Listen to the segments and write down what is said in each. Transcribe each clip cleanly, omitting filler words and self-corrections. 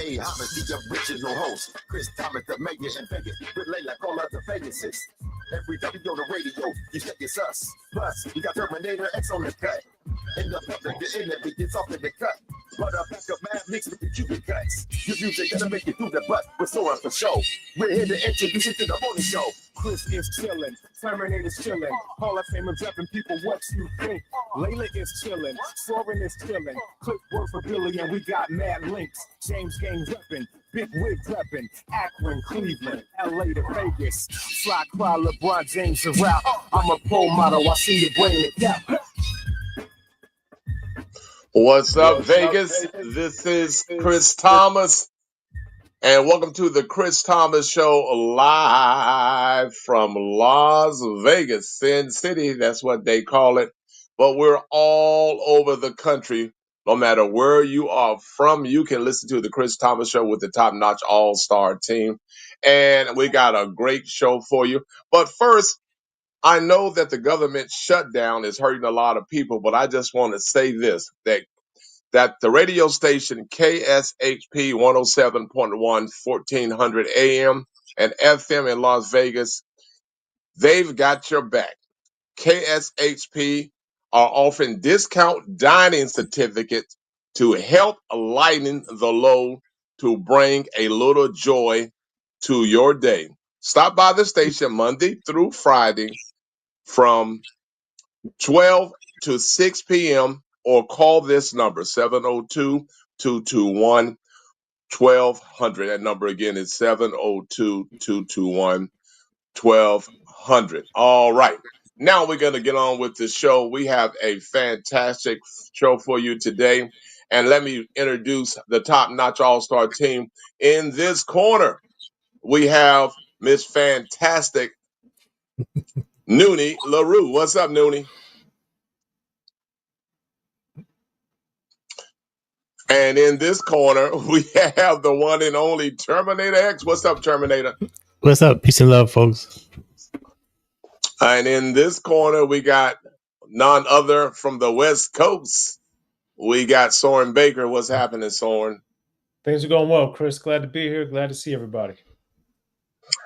Hey, I'm the original host, Chris Thomas, the mayor in Vegas. Relay like all other Vegases. Every time you on the radio, you think it's us. Plus, you got Terminator X on the cut. In the public, the enemy gets off in the cut. But a pack of mad mixed with the Cuban cuts. Your music gonna make you through the butt. We're soaring for show. We're here to introduce you to the morning show. Chris is chillin', Terminator's chillin'. Hall of Fame dropping people, what you think? Layla is chillin', Soren is chillin'. Click word for Billy and we got mad links. James Gang reppin', Big Wig reppin'. Akron, Cleveland, LA to Vegas. Fly Cry, LeBron James around. I'm a pole model, I see you bring it down. What's up, Vegas? This is Chris Thomas, and welcome to the Chris Thomas Show live from Las Vegas, Sin City. That's what they call it. But we're all over the country. No matter where you are from, you can listen to the Chris Thomas Show with the top-notch all-star team. And we got a great show for you. But first, I know that the government shutdown is hurting a lot of people, but I just want to say this, that the radio station KSHP 107.1, 1400 AM and FM in Las Vegas, they've got your back. KSHP are offering discount dining certificates to help lighten the load to bring a little joy to your day. Stop by the station Monday through Friday from 12 to 6 p.m. or call this number, 702-221-1200. That number again is 702-221-1200. All right. Now we're going to get on with the show. We have a fantastic show for you today. And let me introduce the top-notch all-star team. In this corner, we have Miss Fantastic Noonie LaRue. What's up, Noonie? And in this corner, we have the one and only Terminator X. What's up, Terminator? What's up? Peace and love, folks. And in this corner, we got none other from the West Coast. We got Soren Baker. What's happening, Soren? Things are going well, Chris. Glad to be here. Glad to see everybody.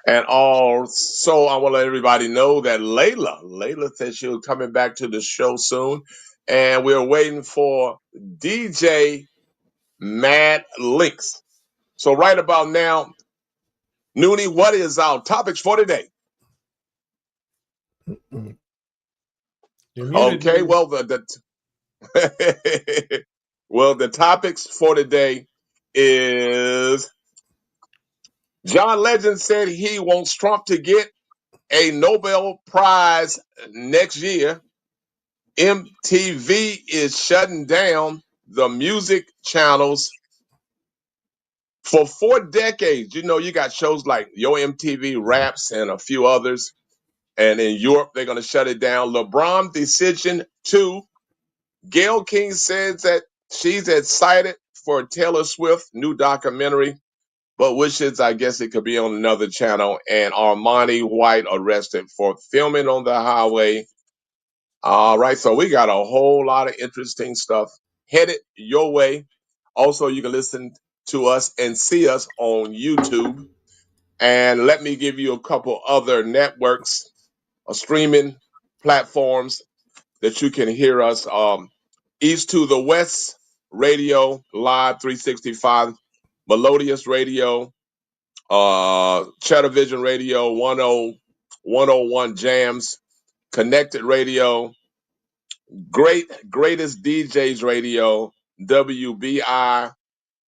And also, I want to let everybody know that Layla said she was coming back to the show soon. And we're waiting for DJ Mad Links. So right about now, Noonie, what is our topics for today? Okay, well, the topics for today is John Legend said he wants Trump to get a Nobel Prize next year. MTV is shutting down the music channels for 4 decades. You know, you got shows like Yo MTV Raps and a few others. And in Europe, they're going to shut it down. LeBron decision 2. Gayle King says that she's excited for Taylor Swift new documentary, but wishes, I guess, it could be on another channel. And Armani White arrested for filming on the highway. All right, so we got a whole lot of interesting stuff headed your way. Also, you can listen to us and see us on YouTube. And let me give you a couple other networks, streaming platforms that you can hear us. East to the West Radio, Live 365, Melodious Radio, Cheddar Vision Radio, 101 Jams, Connected Radio, Greatest DJs Radio, WBI,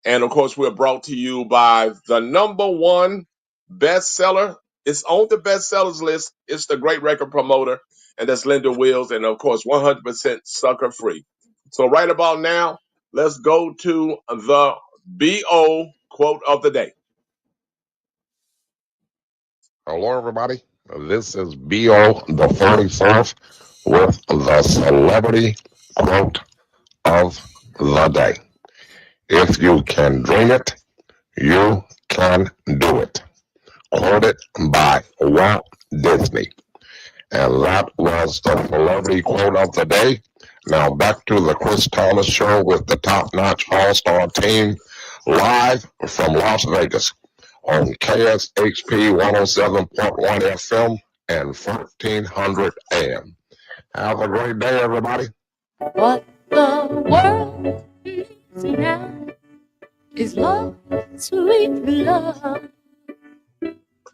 and of course we're brought to you by the number one bestseller. It's on the bestsellers list. It's the Great Record Promoter, and that's Linda Wills, and of course 100% sucker free. So right about now, let's go to the BO quote of the day. Hello, everybody. This is BO the 44th with the celebrity quote of the day. If you can dream it, you can do it. Quoted by Walt Disney. And that was the celebrity quote of the day. Now back to the Chris Thomas Show with the top-notch all-star team. live from Las Vegas on KSHP 107.1 FM and 1400 AM. Have a great day, everybody. What the world needs now is love, sweet love.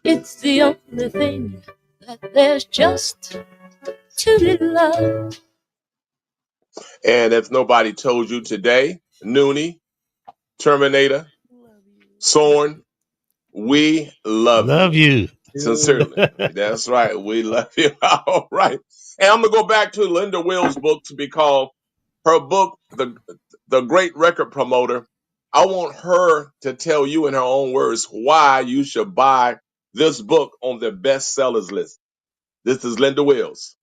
It's the only thing that there's just too little love. And if nobody told you today, Noonie, Terminator, Sorn, we love Love you. you. Sincerely. That's right. We love you. All right. And I'm going to go back to Linda Will's book to be called her book, The Great Record Promoter. I want her to tell you in her own words why you should buy this book on the bestsellers list. This is Linda Wills.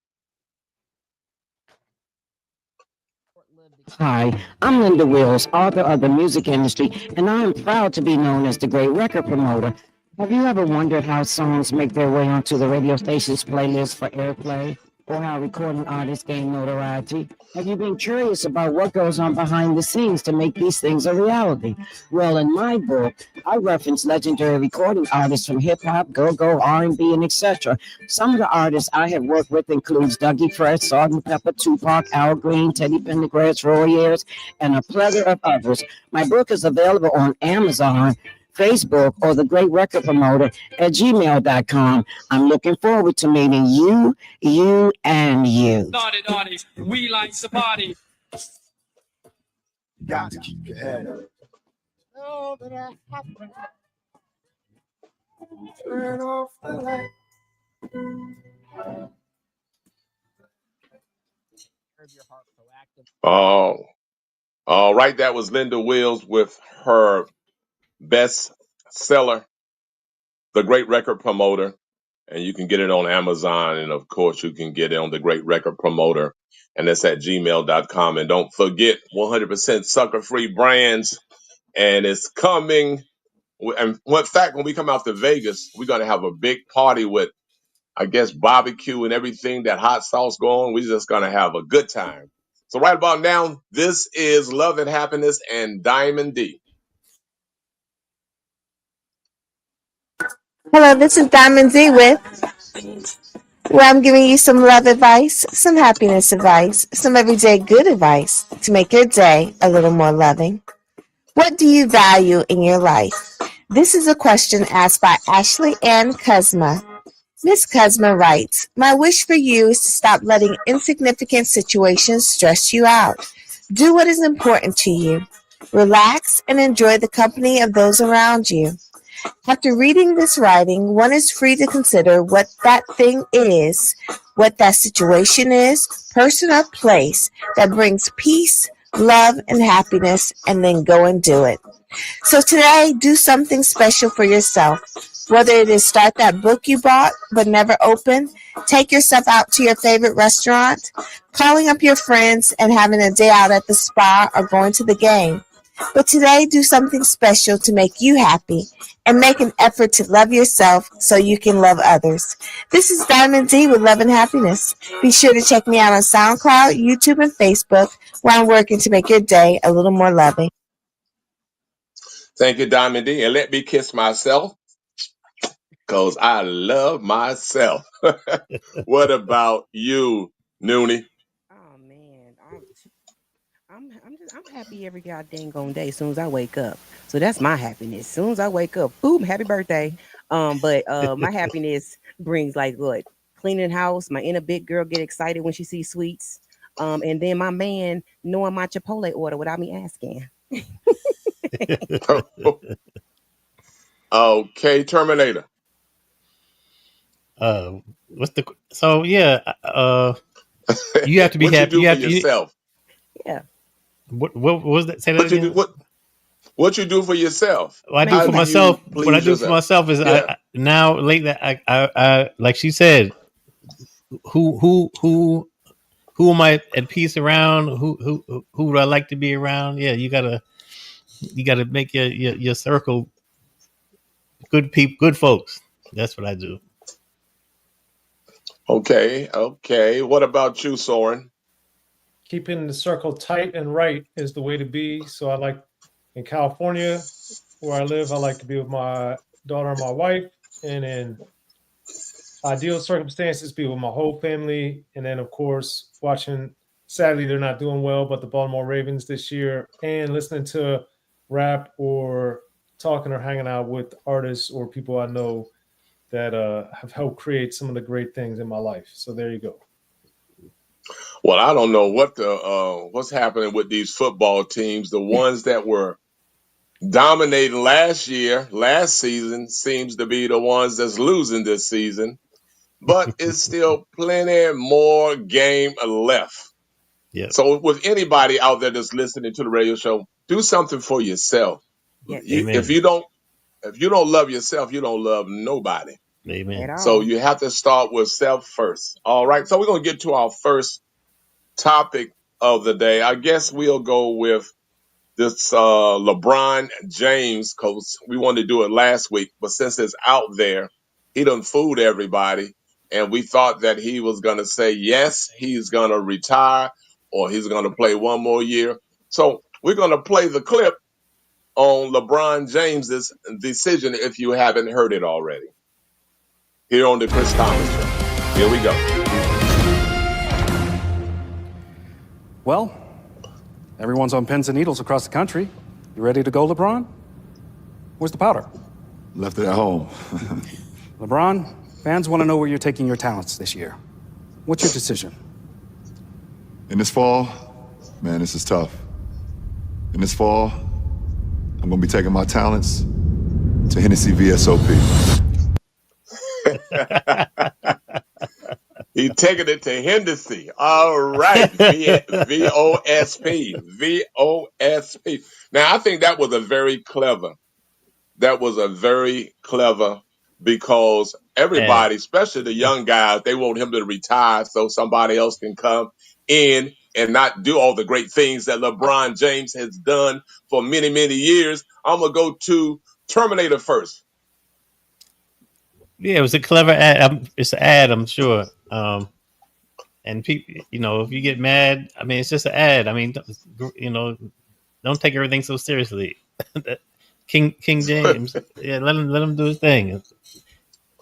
Hi, I'm Linda Wills, author of The Music Industry, and I am proud to be known as the Great Record Promoter. Have you ever wondered how songs make their way onto the radio station's playlist for airplay, or how recording artists gain notoriety? Have you been curious about what goes on behind the scenes to make these things a reality? Well, in my book, I reference legendary recording artists from hip-hop, go-go, R&B, and etc. Some of the artists I have worked with includes Dougie Fresh, Salt-N-Pepa, Tupac, Al Green, Teddy Pendergrass, Roy Ayers, and a plethora of others. My book is available on Amazon, Facebook, or the Great Record Promoter at gmail.com. I'm looking forward to meeting you, and you. Naughty, we like the party. Got to keep your head up. Turn off the light. Oh, all right. That was Linda Wills with her bestseller, The Great Record Promoter. And you can get it on Amazon. And of course, you can get it on The Great Record Promoter. And it's at gmail.com. And don't forget 100% sucker free brands. And it's coming. And in fact, when we come out to Vegas, we're going to have a big party with, I guess, barbecue and everything, that hot sauce going. We're just going to have a good time. So right about now, this is Love and Happiness and Diamond D. Hello, this is Diamond D with where I'm giving you some love advice, some happiness advice, some everyday good advice to make your day a little more loving. What do you value in your life? This is a question asked by Ashley Ann Kuzma. Miss Kuzma writes, my wish for you is to stop letting insignificant situations stress you out. Do what is important to you. Relax and enjoy the company of those around you. After reading this writing, one is free to consider what that thing is, what that situation is, person or place that brings peace, love, and happiness, and then go and do it. So today, do something special for yourself. Whether it is start that book you bought but never opened, take yourself out to your favorite restaurant, calling up your friends and having a day out at the spa or going to the game. But today, do something special to make you happy and make an effort to love yourself so you can love others. This is Diamond D with Love and Happiness. Be sure to check me out on SoundCloud, YouTube, and Facebook, where I'm working to make your day a little more loving. Thank you, Diamond D. And let me kiss myself, because I love myself. What about you, Noonie? Oh man, I'm happy every goddamn day as soon as I wake up. So that's my happiness. As soon as I wake up, boom, happy birthday. But my happiness brings like what? Cleaning house. My inner big girl get excited when she sees sweets. And then my man knowing my Chipotle order without me asking. Okay, Terminator. What's the so yeah? You have to be what happy. You do for yourself. Yeah. What was that? Say that again. What you do for yourself? What I do for myself. What I do for myself is I now lately I like she said, who am I at peace around? Who would I like to be around? Yeah, you gotta make your circle good people, good folks. That's what I do. Okay. What about you, Soren? Keeping the circle tight and right is the way to be. So I like In California, where I live, I like to be with my daughter and my wife, and in ideal circumstances, be with my whole family. And then, of course, watching, sadly, they're not doing well, but the Baltimore Ravens this year, and listening to rap or talking or hanging out with artists or people I know that have helped create some of the great things in my life. So there you go. Well, I don't know what's happening with these football teams. The ones that were dominating last season, seems to be the ones that's losing this season. But it's still plenty more game left. Yeah. So with anybody out there that's listening to the radio show, do something for yourself. Yes. If you don't love yourself, you don't love nobody. Amen. At So all. you have to start with self first. All right. So we're going to get to our first topic of the day. I guess we'll go with this LeBron James, because we wanted to do it last week, but since it's out there, he done fooled everybody, and we thought that he was going to say yes, he's going to retire, or he's going to play one more year. So we're going to play the clip on LeBron James's decision if you haven't heard it already. Here on the Chris Thomas Show. Here we go. Well, everyone's on pins and needles across the country. You ready to go, LeBron? Where's the powder? Left it at home. LeBron, fans want to know where you're taking your talents this year. What's your decision? In this fall, man, this is tough. In this fall, I'm gonna be taking my talents to Hennessy VSOP. He's taking it to Hennessy. All right. VOSP. VOSP. Now, I think that was a very clever. Because everybody, especially the young guys, they want him to retire so somebody else can come in and not do all the great things that LeBron James has done for many, many years. I'm going to go to Terminator first. Yeah, it was a clever ad. It's an ad, I'm sure. And people, if you get mad, I mean, it's just an ad. I mean, don't take everything so seriously. King James, yeah, let him do his thing.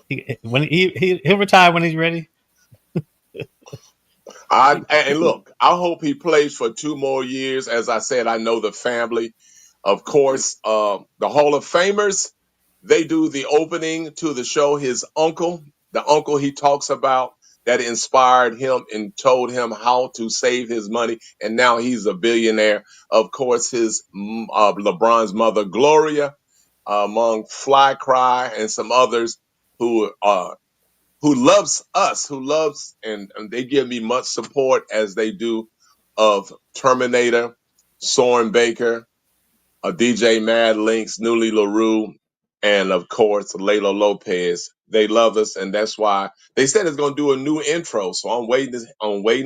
He'll retire when he's ready. And look, I hope he plays for 2 more years. As I said, I know the family. Of course, the Hall of Famers, they do the opening to the show. His uncle, the uncle he talks about that inspired him and told him how to save his money, and now he's a billionaire. Of course, his LeBron's mother, Gloria, among Fly Cry and some others who loves us, and they give me much support as they do of Terminator, Soren Baker, DJ Mad Links, Newly LaRue, and of course Layla Lopez. They love us, and that's why they said it's going to do a new intro. So I'm waiting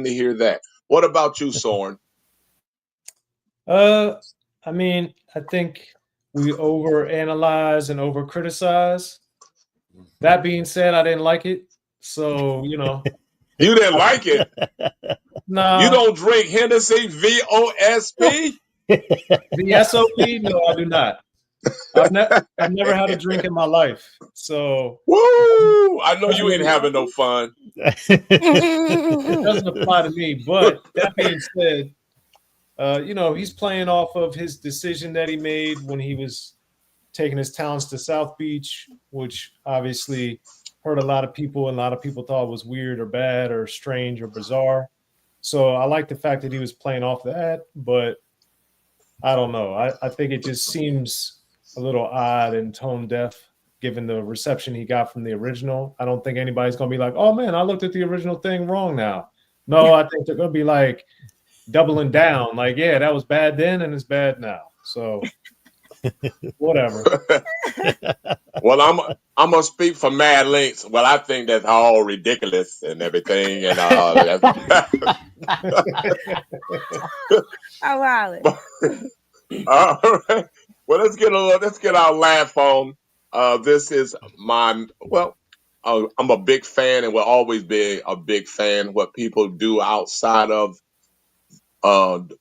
to hear that. What about you, Soren? I mean, I think we overanalyze and overcriticize. That being said, I didn't like it. So, You didn't like it? No. You don't drink Hennessy VOSP? VSOP? No, I do not. I've never had a drink in my life. So woo! I know you ain't having no fun. It doesn't apply to me. But that being said, he's playing off of his decision that he made when he was taking his talents to South Beach, which obviously hurt a lot of people, and a lot of people thought was weird or bad or strange or bizarre. So I like the fact that he was playing off that, but I don't know. I think it just seems a little odd and tone deaf given the reception he got from the original. I don't think anybody's going to be like, oh man, I looked at the original thing wrong now. No, I think they're going to be like doubling down. Like, yeah, that was bad then and it's bad now. So whatever. Well, I'm gonna speak for Mad Links. Well, I think that's all ridiculous and everything, and Oh, wow. all right. Well, let's get our laugh on. This is I'm a big fan and will always be a big fan what people do outside of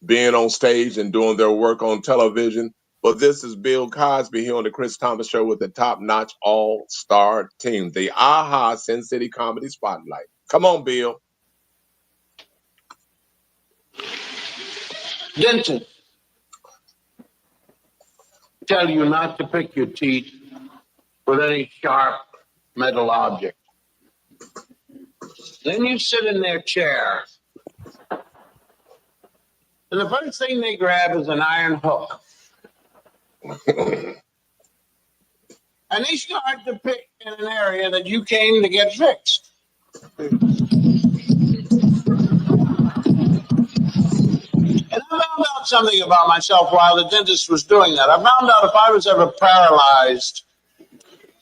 being on stage and doing their work on television. But this is Bill Cosby here on the Chris Thomas Show with the top-notch all-star team, the AHA Sin City Comedy Spotlight. Come on, Bill. Dentists tell you not to pick your teeth with any sharp metal object. Then you sit in their chair, and the first thing they grab is an iron hook. And they start to pick in an area that you came to get fixed. And I found out something about myself while the dentist was doing that. I found out if I was ever paralyzed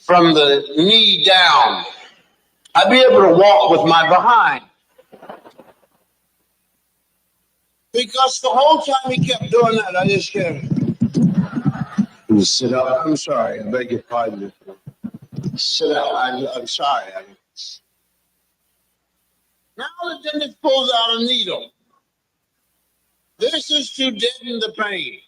from the knee down, I'd be able to walk with my behind. Because the whole time he kept doing that, I just kept... Sit up. I'm sorry. I beg your pardon. Sit down. I'm sorry. Now the dentist pulls out a needle. This is to deaden the pain.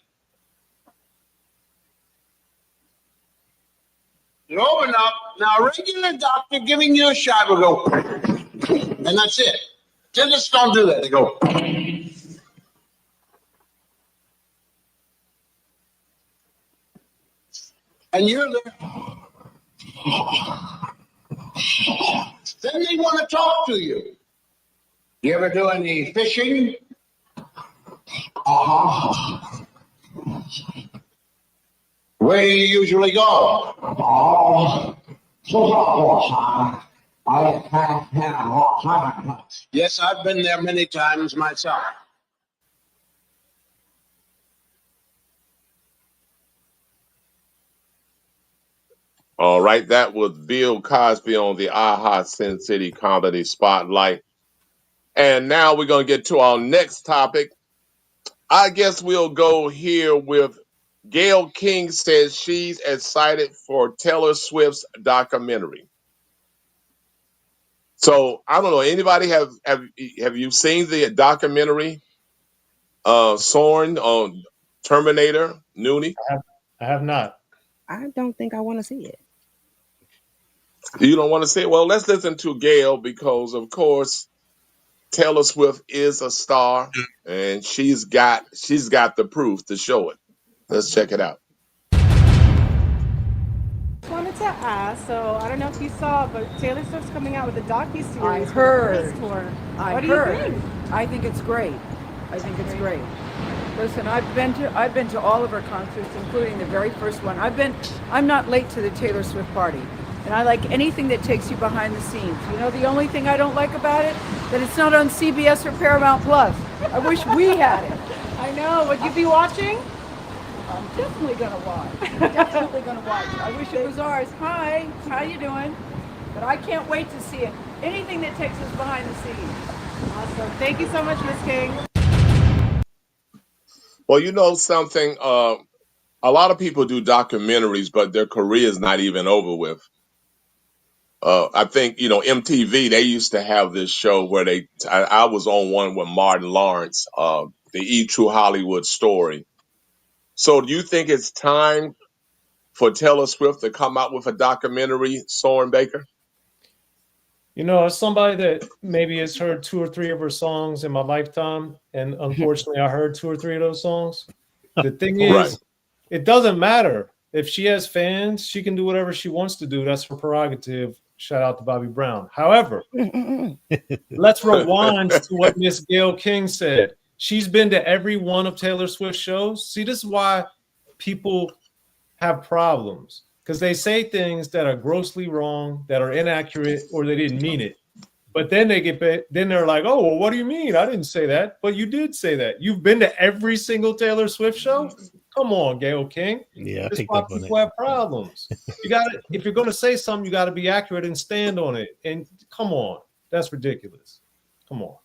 You open up. Now, a regular doctor giving you a shot will go, and that's it. Dentists don't do that. They go. And you're there. Then they want to talk to you. You ever do any fishing? Where do you usually go? Yes, I've been there many times myself. All right, that was Bill Cosby on the AHA Sin City Comedy Spotlight. And now we're going to get to our next topic. I guess we'll go here with Gayle King says she's excited for Taylor Swift's documentary. So I don't know. Anybody have you seen the documentary? Soren on Terminator, Noonie? I have not. I don't think I want to see it. You don't want to see it? Well, let's listen to Gayle because, of course, Taylor Swift is a star, and she's got the proof to show it. Let's check it out. Wanted to ask, so I don't know if you saw, but Taylor Swift's coming out with a docu-series. I heard. For the tour. I What do heard. you think? I think it's great. I think it's great. Listen, I've been to all of her concerts, including the very first one. I'm not late to the Taylor Swift party, and I like anything that takes you behind the scenes. You know, the only thing I don't like about it, that it's not on CBS or Paramount Plus. I wish we had it. I know. Would you be watching? I'm definitely gonna watch. Definitely gonna watch. I wish it was ours. Hi. How you doing? But I can't wait to see it. Anything that takes us behind the scenes. Awesome. Thank you so much, Miss King. Well, you know something? A lot of people do documentaries, but their career is not even over with. I think, MTV, they used to have this show where I was on one with Martin Lawrence, the E! True Hollywood Story. So do you think it's time for Taylor Swift to come out with a documentary, Soren Baker? You know, as somebody that maybe has heard 2 or 3 of her songs in my lifetime, and unfortunately I heard 2 or 3 of those songs, the thing is, Right. It doesn't matter. If she has fans, she can do whatever she wants to do. That's her prerogative. Shout out to Bobby Brown. However, let's rewind to what Miss Gayle King said. She's been to every one of Taylor Swift's shows. See, this is why people have problems, because they say things that are grossly wrong, that are inaccurate, or they didn't mean it. But then they're like, oh, well, what do you mean? I didn't say that. But you did say that. You've been to every single Taylor Swift show? Come on, Gayle King. Yeah, I That's picked why up on people it. have problems. If you're going to say something, you got to be accurate and stand on it. And come on, that's ridiculous. Come on.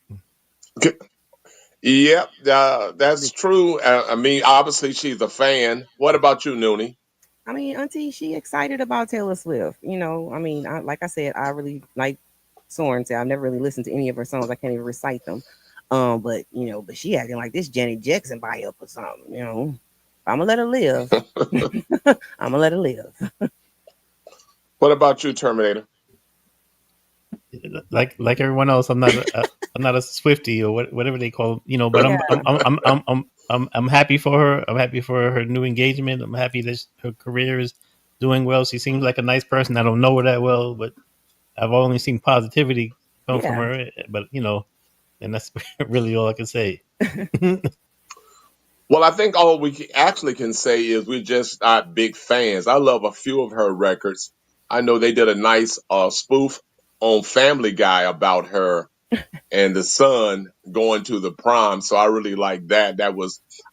Yep, that's true. I mean, obviously she's a fan. What about you, Noonie? I mean, Auntie, she excited about Taylor Swift. You know, I mean, like I said, I really like Soren said. I've never really listened to any of her songs. I can't even recite them. But she acting like this Janet Jackson buy up or something, I'm gonna let her live. I'm gonna let her live. What about you, Terminator? Like everyone else, I'm not a Swiftie or whatever they call them, But I'm happy for her. I'm happy for her new engagement. I'm happy that her career is doing well. She seems like a nice person. I don't know her that well, but I've only seen positivity come from her. But and that's really all I can say. Well, I think all we actually can say is we're just not big fans. I love a few of her records. I know they did a nice spoof on Family Guy about her and the son going to the prom. So I really like that. I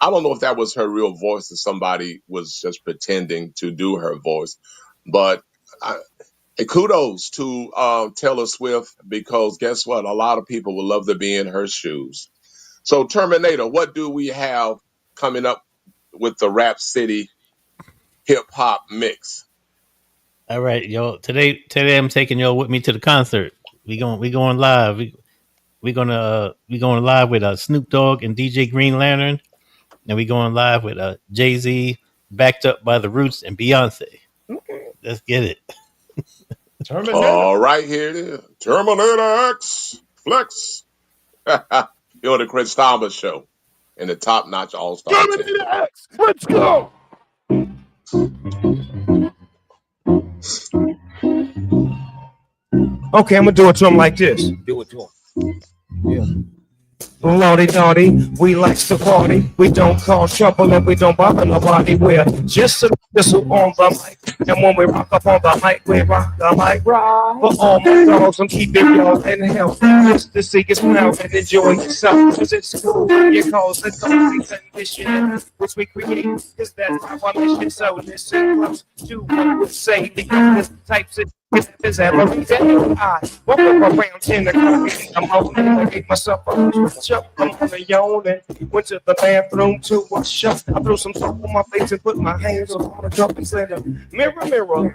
don't know if that was her real voice or somebody was just pretending to do her voice. But kudos to Taylor Swift, because guess what? A lot of people would love to be in her shoes. So Terminator, what do we have coming up with the Rap City hip hop mix? All right, yo. Today I'm taking y'all with me to the concert. We going live. We going live with Snoop Dogg and DJ Green Lantern, and we going live with Jay-Z, backed up by the Roots and Beyonce. Let's get it. Terminator. All right, here it is. Terminator X Flex. You're on the Chris Thomas Show in the Top Notch All Star. Terminator X, let's go. Okay, I'm gonna do it to him like this. Do it to him. Yeah. Lordy Dotty, we like to party. We don't cause trouble and we don't bother nobody. We're just a whistle on the mic. And when we rock up on the mic, we rock the mic. For all my dogs, and keep it y'all in health. Just to see you smile and enjoy yourself. Cause it's cool. You cause it's always a mission which we create. Cause that's our mission. So listen close to what we say. Because this type of is every day. I woke up around 10 o'clock. I'm open. I gave myself a jump. I'm on a yawn and went to the bathroom to wash up. I threw some soap on my face and put my hands on the cup and said, mirror, mirror on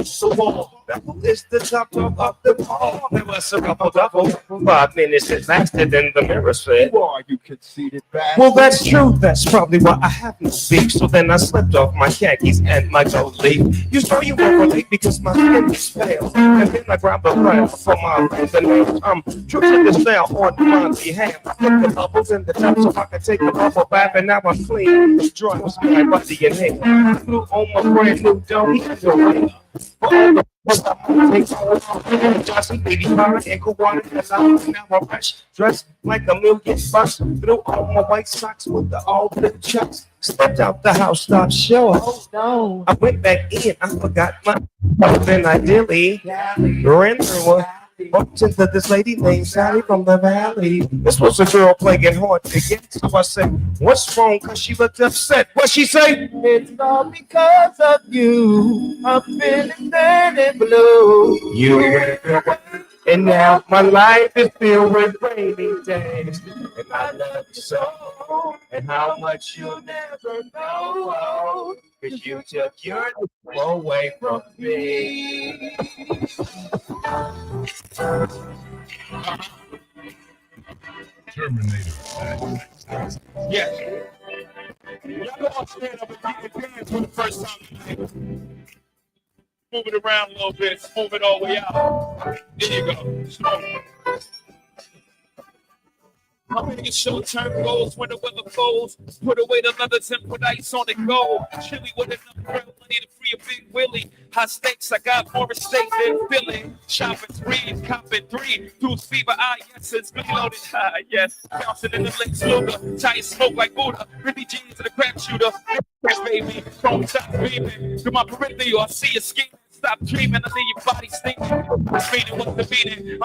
the wall. That is the top of the ball. There was a couple double 5 minutes it lasted, and the mirror said, "Who are you, conceited bastard?" Well, that's true. That's probably why I have no beef. So then I slipped off my khakis and my gold leaf. You know you were late because my skin is pale. And then I grabbed a flag for my fingernails. I'm true to the style on my behalf. I put the bubbles in the top so I can take a bubble bath, and now I'm clean. Dry was my body in here. I flew on my brand new dome. For all the Johnson, baby, Mara, and Kawhi, and now I'm fresh, dressed like a million bucks. Threw on my white socks with the all blue chucks. Stepped out the house, stopped showing. Oh no! I went back in, I forgot my. Then I dilly ran through her. Bumped into this lady named Sally from the valley. This was a girl playing hard to get. So I said, "What's wrong?" Cause she looked upset. What she say? It's all because of you. I'm feeling burning blue. You and now my life is filled with rainy days. And I love you so. And how much you'll never know. Cause you took your away from me. Terminator. Yes. Y'all go on stand up and keep your hands for the first time tonight. Move it around a little bit. Move it all the way out. There you go. Slow. My biggest short-term goals when the weather falls. Put away the leathers and put ice on it gold. Chili with enough real money to free a big Willie. High stakes, I got more estate than Philly. Shopping spree, copping 3. Deuce fever, yes, it's good loaded. Yes, bouncing in the Lex Luger. Tight smoke like Buddha. Rippy jeans to the crap shooter. Baby, chrome top beaming. To my periphery, I see your skin. Stop dreaming, I leave your body stinking. Feeding what's the meaning.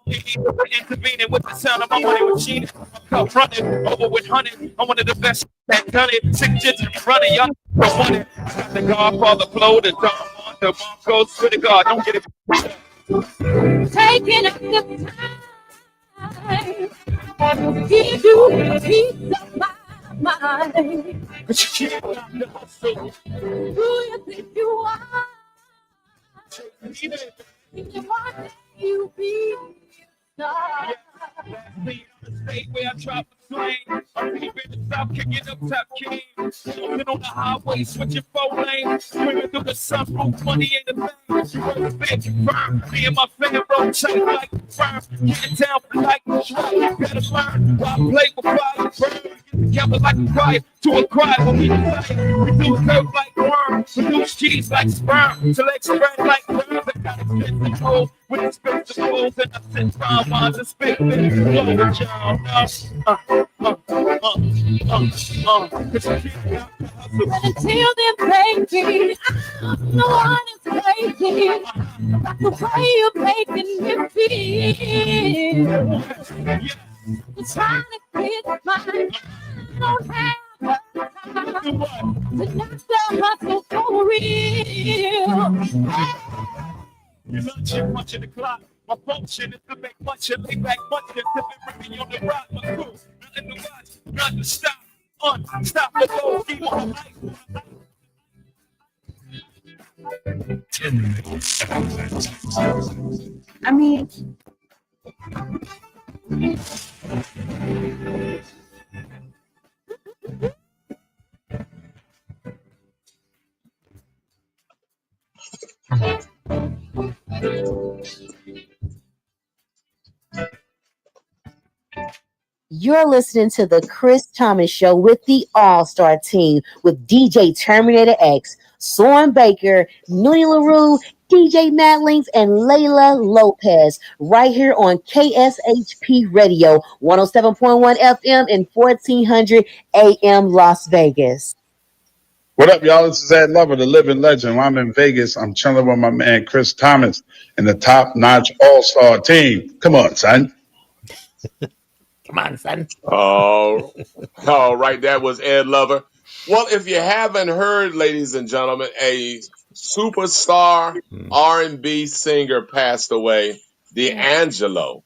Intervening with the sound of my money machine. I'm running over with honey. I'm one of the best that done it. 6 digits running, y'all don't want it. Got the Godfather flow, the Don Juan, the Broncos. Swear to God, don't get it. Taking up the time. Give you a piece of my mind. But you can't stop the hustle. Who you think you are? You want you be star. State where I drop the flame. I'm keeping the top, kicking up top king. Walking on the highway, switching 4 lanes, screaming through the sunroof, money in the bank. Big firm, me and my fan roll tight like a firm. Getting down for like a shrub, better learn. While I play with fire, burn. Get together like a choir to acquire what we desire. We do curve like worms, produce cheese like sperm. Select spread like worms. I gotta fit the cold with expensive clothes and I sit fine wines and spit flow with y'all. Until then, baby, I'm the one who's crazy about the way you're making me feel. You're trying to get mine. I don't have the time to knock the hustle for real. You love chip watching the clock. My function is to make much and lay back much and tip it ripping on the rock. My crew, nothing to watch, nothing to stop. Unstoppable, keep on life. I mean, You're listening to the Chris Thomas Show with the All-Star Team with DJ Terminator X, Soren Baker, Noonie LaRue, DJ Matt Links, and Layla Lopez right here on KSHP Radio, 107.1 FM and 1400 AM Las Vegas. What up, y'all? This is Ed Lover, the living legend. While I'm in Vegas, I'm chilling with my man Chris Thomas and the top-notch all-star team. Come on, son. Come on, son. Oh, all right. That was Ed Lover. Well, if you haven't heard, ladies and gentlemen, a superstar R&B singer passed away, D'Angelo.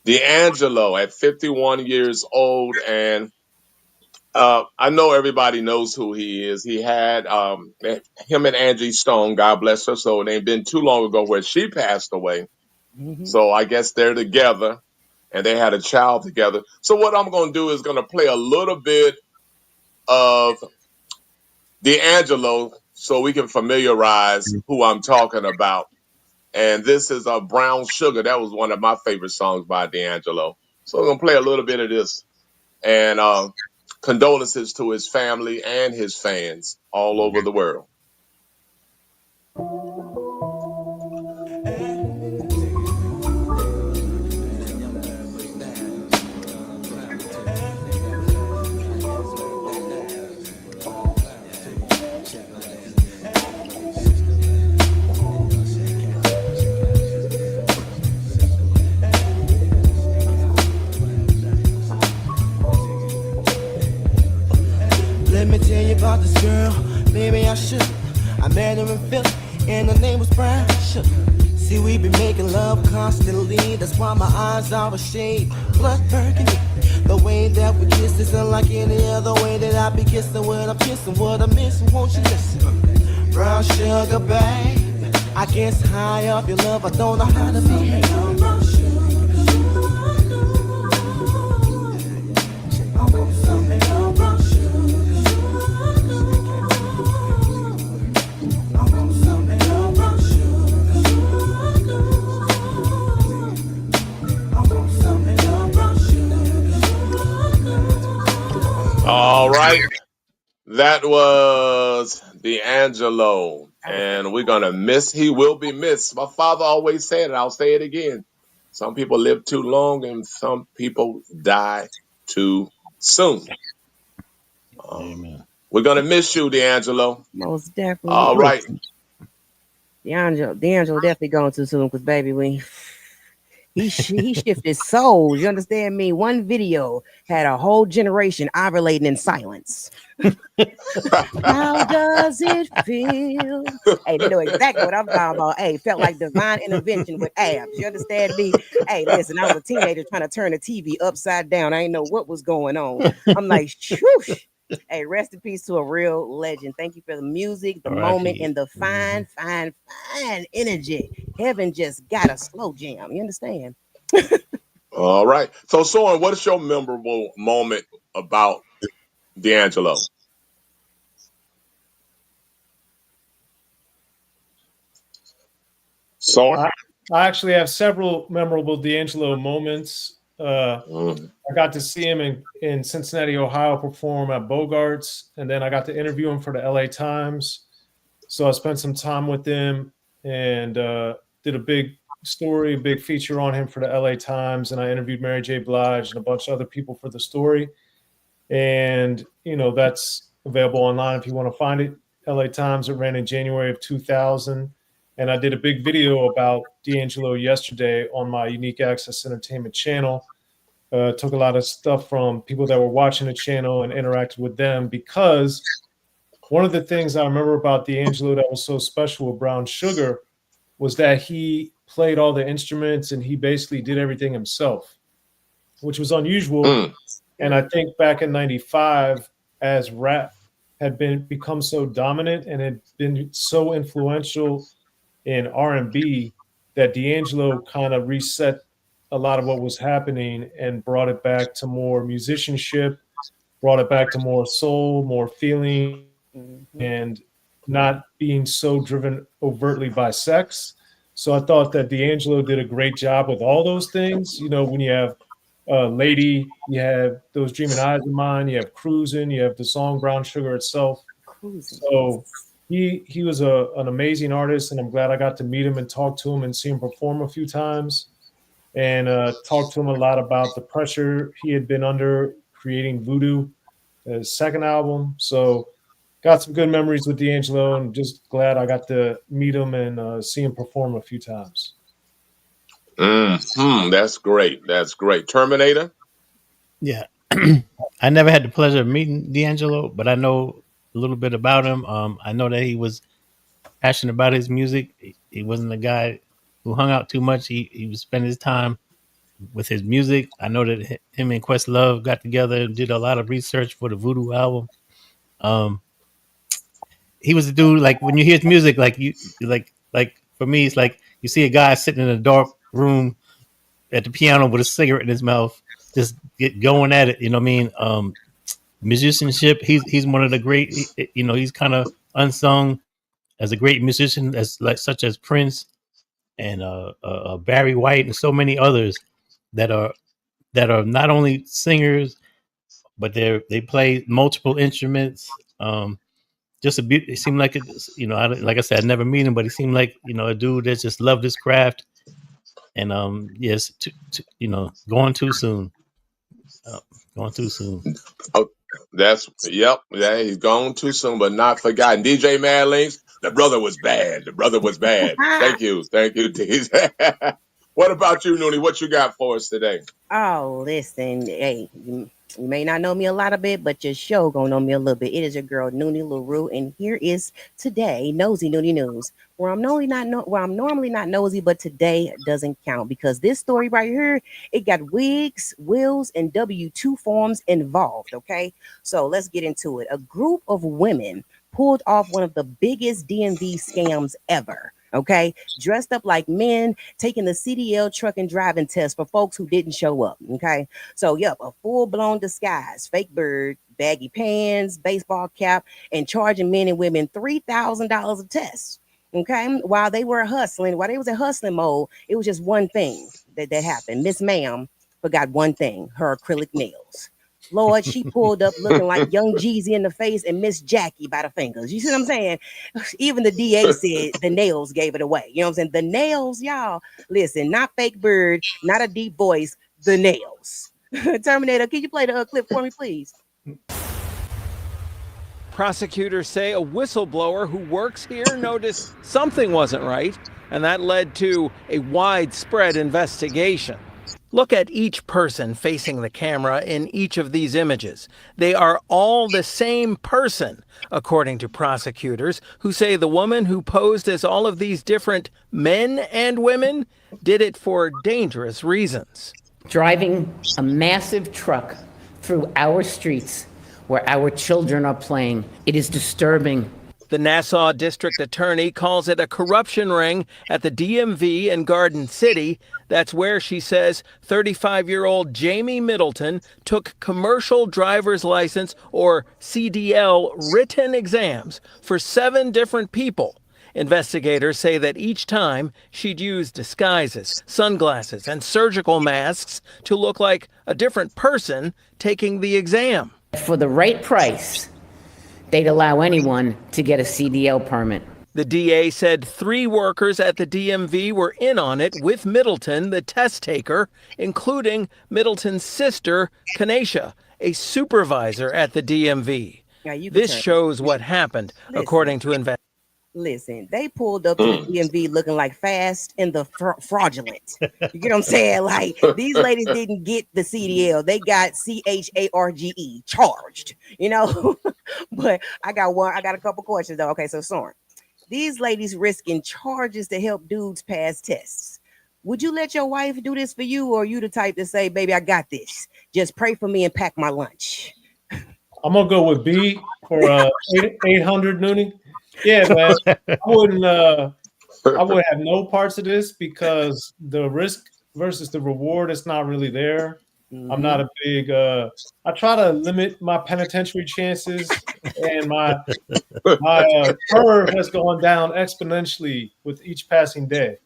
D'Angelo at 51 years old, and I know everybody knows who he is. He had him and Angie Stone, God bless her soul. It ain't been too long ago where she passed away. So I guess they're together, and they had a child together. So what I'm going to do is going to play a little bit of D'Angelo so we can familiarize who I'm talking about. And this is Brown Sugar. That was one of my favorite songs by D'Angelo. So I'm going to play a little bit of this. And condolences to his family and his fans all over the world. Let me tell you about this girl, maybe I should. I met her in Philly, and her name was Brown Sugar. See, we be making love constantly, that's why my eyes are a shade blood burgundy. The way that we kiss is unlike any other way that I be kissing when I'm kissing. What I'm missing, won't you listen? Brown sugar, babe, I guess high up your love, I don't know how to behave. All right. That was D'Angelo. And we're going to miss, he will be missed. My father always said it. I'll say it again. Some people live too long and some people die too soon. Amen. We're going to miss you, D'Angelo. Most definitely. All right. D'Angelo definitely going too soon because, baby, when he shifted souls. You understand me? One video had a whole generation ovulating in silence. How does it feel? Hey, they know exactly what I'm talking about. Hey, felt like divine intervention with abs. You understand me? Hey, listen, I was a teenager trying to turn the TV upside down. I didn't know what was going on. I'm like, shoosh. Hey, rest in peace to a real legend. Thank you for the music, the moment, and the fine energy. Heaven just got a slow jam. You understand? All right. So, Soren, what is your memorable moment about D'Angelo? I actually have several memorable D'Angelo moments. I got to see him in Cincinnati, Ohio, perform at Bogart's, and then I got to interview him for the LA Times. So I spent some time with him and did a big story, a big feature on him for the LA Times, and I interviewed Mary J. Blige and a bunch of other people for the story. And, that's available online if you want to find it. LA Times, it ran in January of 2000. And I did a big video about D'Angelo yesterday on my Unique Access Entertainment channel. Took a lot of stuff from people that were watching the channel and interacted with them, because one of the things I remember about D'Angelo that was so special with Brown Sugar was that he played all the instruments and he basically did everything himself, which was unusual. And I think back in 95, as rap had become so dominant and had been so influential in R&B, that D'Angelo kind of reset a lot of what was happening and brought it back to more musicianship, brought it back to more soul, more feeling, and not being so driven overtly by sex. So I thought that D'Angelo did a great job with all those things. When you have Lady, you have Those Dreaming Eyes of Mine, you have Cruising, you have the song Brown Sugar itself. So he was an amazing artist, and I'm glad I got to meet him and talk to him and see him perform a few times, and talk to him a lot about the pressure he had been under creating Voodoo, his second album. So got some good memories with D'Angelo, and just glad I got to meet him and see him perform a few times. That's great. That's great. Terminator? Yeah. I never had the pleasure of meeting D'Angelo, but I know a little bit about him. I know that he was passionate about his music. He wasn't a guy who hung out too much. He would spend his time with his music. I know that him and Questlove got together and did a lot of research for the Voodoo album. He was a dude, like, when you hear his music, like for me, it's like you see a guy sitting in a dark room at the piano with a cigarette in his mouth, just get going at it. You know what I mean? Musicianship. He's one of the great. He's kind of unsung as a great musician, such as Prince and Barry White and so many others that are not only singers, but they play multiple instruments. Just it seemed like like I said, I never meet him, but he seemed like a dude that just loved his craft. And yes, going too soon. Going too soon. Oh, he's gone too soon, but not forgotten. DJ Mad Links, the brother was bad. Thank you, DJ. What about you, Noonie? What you got for us today? Oh, listen, hey, you may not know me a lot of bit, but your show gonna know me a little bit. It is your girl Noonie LaRue, and here is today Nosy Noonie News, where I'm normally not nosy, but today doesn't count, because this story right here, it got wigs, wills, and W-2 forms involved. Okay, so let's get into it. A group of women pulled off one of the biggest DMV scams ever. Okay, dressed up like men, taking the CDL truck and driving test for folks who didn't show up. Okay, so a full-blown disguise, fake bird, baggy pants, baseball cap, and charging men and women $3,000 a test. Okay, while they was in hustling mode, it was just one thing that happened. Miss Ma'am forgot one thing: her acrylic nails. Lord, she pulled up looking like Young Jeezy in the face and Miss Jackie by the fingers. You see what I'm saying? Even the DA said the nails gave it away. You know what I'm saying? The nails, y'all. Listen, not fake bird, not a deep voice, the nails. Terminator, can you play the clip for me, please? Prosecutors say a whistleblower who works here noticed something wasn't right, and that led to a widespread investigation. Look at each person facing the camera in each of these images. They are all the same person, according to prosecutors, who say the woman who posed as all of these different men and women did it for dangerous reasons. Driving a massive truck through our streets where our children are playing, it is disturbing. The Nassau District Attorney calls it a corruption ring at the DMV in Garden City. That's where, she says, 35-year-old Jamie Middleton took commercial driver's license, or CDL, written exams for 7 different people. Investigators say that each time she'd use disguises, sunglasses, and surgical masks to look like a different person taking the exam. For the right price, they'd allow anyone to get a CDL permit. The DA said 3 workers at the DMV were in on it with Middleton, the test taker, including Middleton's sister, Kanesha, a supervisor at the DMV. This shows what happened, according to investigators. Listen, they pulled up to the DMV looking like Fast and the Fraudulent. You get what I'm saying? Like, these ladies didn't get the CDL. They got CHARGE, charged, you know? But I got a couple questions, though. Okay, so Soren, these ladies risking charges to help dudes pass tests. Would you let your wife do this for you, or are you the type to say, baby, I got this. Just pray for me and pack my lunch? I'm going to go with B for 800, Noonie. Yeah, man. I would have no parts of this because the risk versus the reward is not really there. I'm not a big I try to limit my penitentiary chances, and my curve has gone down exponentially with each passing day.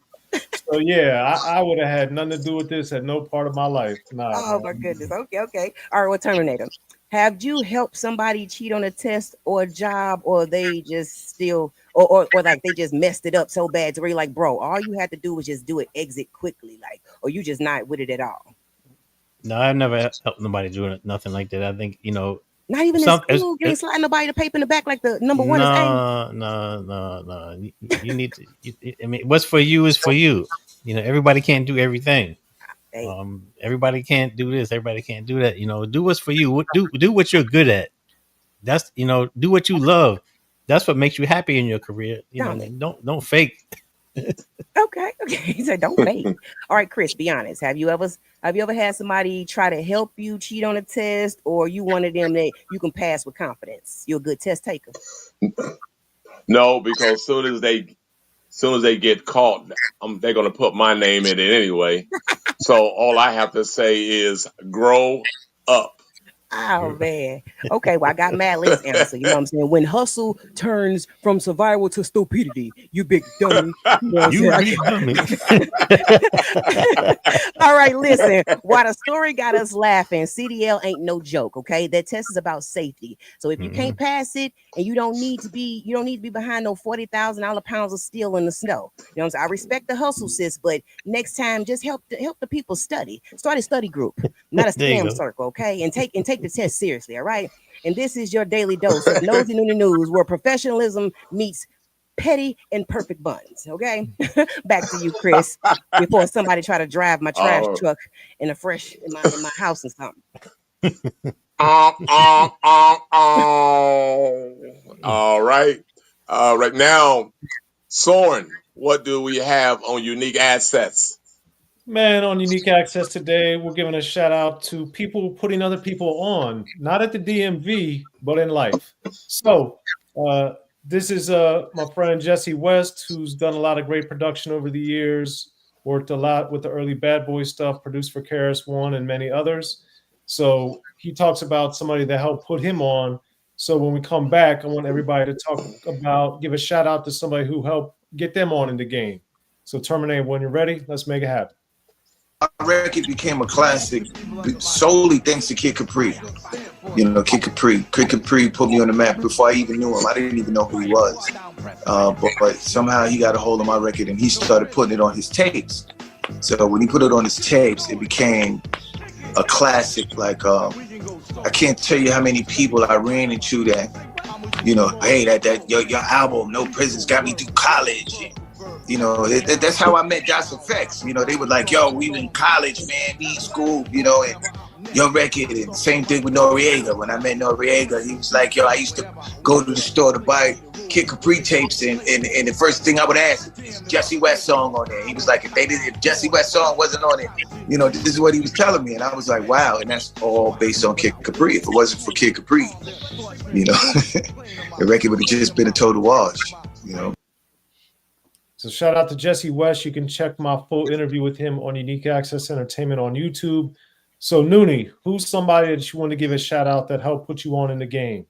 So yeah, I would have had nothing to do with this at no part of my life. Nah, oh my goodness. Okay. All right, well, Terminator. Have you helped somebody cheat on a test or a job, or they just still, or like they just messed it up so bad to where you're like, bro, all you had to do was just do it, exit quickly, like, or you just not with it at all? No, I've never helped nobody do nothing like that. I think, not even in school, you ain't sliding nobody the paper in the back like the number one is A. No. You need to. I mean, what's for you is for you. Everybody can't do everything. Everybody can't do this. Everybody can't do that. Do what's for you. Do what you're good at. That's do what you love. That's what makes you happy in your career. Don't fake. Okay. He said, don't fake. All right, Chris, be honest. Have you ever had somebody try to help you cheat on a test, or you one of them that you can pass with confidence? You're a good test taker. No, because soon as they get caught, they're going to put my name in it anyway. So all I have to say is grow up. Oh, man. Okay, well, I got Madeline's answer. You know what I'm saying? When hustle turns from survival to stupidity, you big dummy. You big dummy. All right, listen. While the story got us laughing, CDL ain't no joke, okay? That test is about safety. So if you can't pass it, and you don't need to be behind no $40,000 pounds of steel in the snow. You know what I'm saying? I respect the hustle, sis, but next time just help the people study. Start a study group, not a scam circle, okay? And take the test seriously, all right? And this is your daily dose of Nosy Noonie News, where professionalism meets petty and perfect buns, okay? Back to you, Chris, before somebody try to drive my trash truck in my house and something. All right. Right now, Soren, what do we have on Unique Assets? Man, on Unique Access today, we're giving a shout out to people putting other people on, not at the DMV, but in life. So this is my friend Jesse West, who's done a lot of great production over the years, worked a lot with the early Bad Boy stuff, produced for KRS-One and many others. So he talks about somebody that helped put him on. So when we come back, I want everybody to give a shout out to somebody who helped get them on in the game. So Terminator, when you're ready, let's make it happen. Our record became a classic solely thanks to Kid Capri. Kid Capri put me on the map before I even knew him. I didn't even know who he was. But somehow he got a hold of my record and he started putting it on his tapes. So when he put it on his tapes, it became a classic. Like, I can't tell you how many people I ran into that, hey, that your album, No Prisons, got me through college. That's how I met Josh Effects. They were like, yo, we in college, man, we in school, and your record. And same thing with Noriega. When I met Noriega, he was like, yo, I used to go to the store to buy Kid Capri tapes, and the first thing I would ask is Jesse West song on there. He was like, if Jesse West song wasn't on it, this is what he was telling me. And I was like, wow, and that's all based on Kid Capri. If it wasn't for Kid Capri, the record would have just been a total wash, So shout out to Jesse West. You can check my full interview with him on Unique Access Entertainment on YouTube. So Noonie, who's somebody that you want to give a shout out that helped put you on in the game?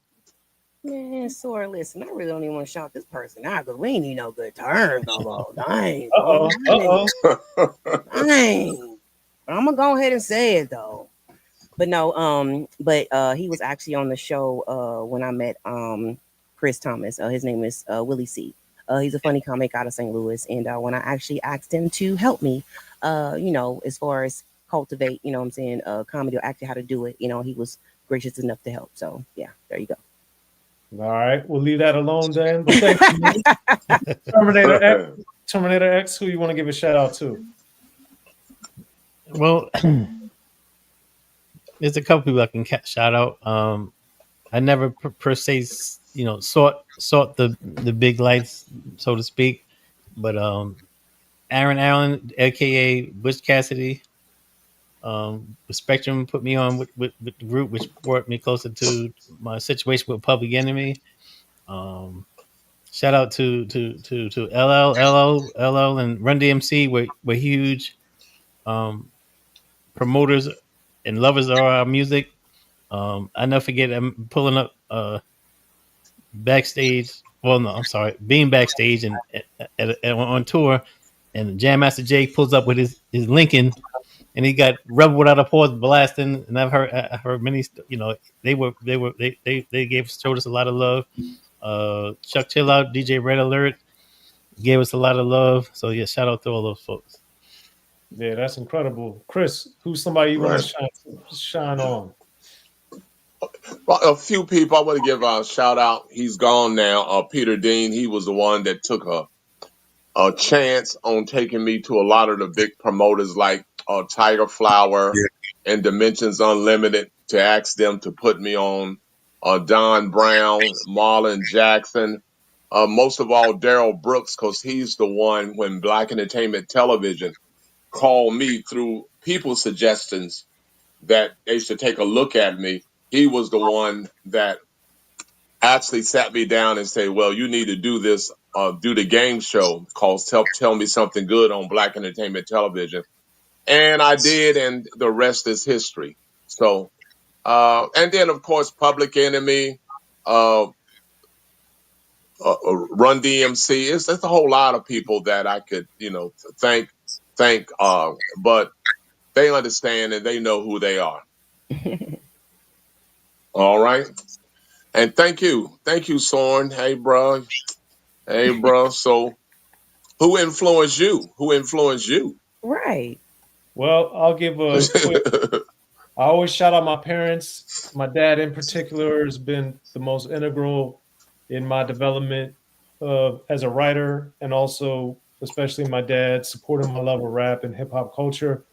Man, Sora, listen, I really don't even want to shout this person out because we ain't even no good terms no more. Dang. Uh-oh. Dang. But I'm gonna go ahead and say it though. But no, he was actually on the show when I met Chris Thomas. His name is Willie C. He's a funny comic out of St. Louis, and when I actually asked him to help me, as far as cultivate, what I'm saying, comedy or actually how to do it, he was gracious enough to help. So yeah, there you go. All right, we'll leave that alone then. But thank you. Terminator X, who you want to give a shout out to? Well, there's a couple people I can shout out. I never per se, sought the big lights, so to speak. But Aaron Allen, aka Butch Cassidy, Spectrum put me on with the group, which brought me closer to my situation with Public Enemy. Shout out to LL and Run DMC were huge promoters and lovers of our music. I never forget I'm pulling up backstage. Well, no, I'm sorry, being backstage and on tour, and Jam Master Jay pulls up with his Lincoln, and he got Rebel Without a Pause blasting. And I heard many, they showed us a lot of love. Chuck Chill Out, DJ Red Alert gave us a lot of love. So yeah, shout out to all those folks. Yeah, that's incredible. Chris, who's somebody you want to shine on? Well, a few people I want to give a shout out. He's gone now. Peter Dean, he was the one that took a chance on taking me to a lot of the big promoters like Tiger Flower and Dimensions Unlimited to ask them to put me on Don Brown, Marlon Jackson, most of all Daryl Brooks, because he's the one when Black Entertainment Television called me through people's suggestions that they should take a look at me. He was the one that actually sat me down and said, well, you need to do this, do the game show called Tell Me Something Good on Black Entertainment Television. And I did, and the rest is history. So, and then, of course, Public Enemy, Run DMC. It's a whole lot of people that I could, thank, but they understand and they know who they are. All right. And thank you, Soren. Hey, bro. So, who influenced you? Right. Well, I'll give a quick. I always shout out my parents. My dad, in particular, has been the most integral in my development as a writer, and also, especially my dad, supporting my love of rap and hip hop culture.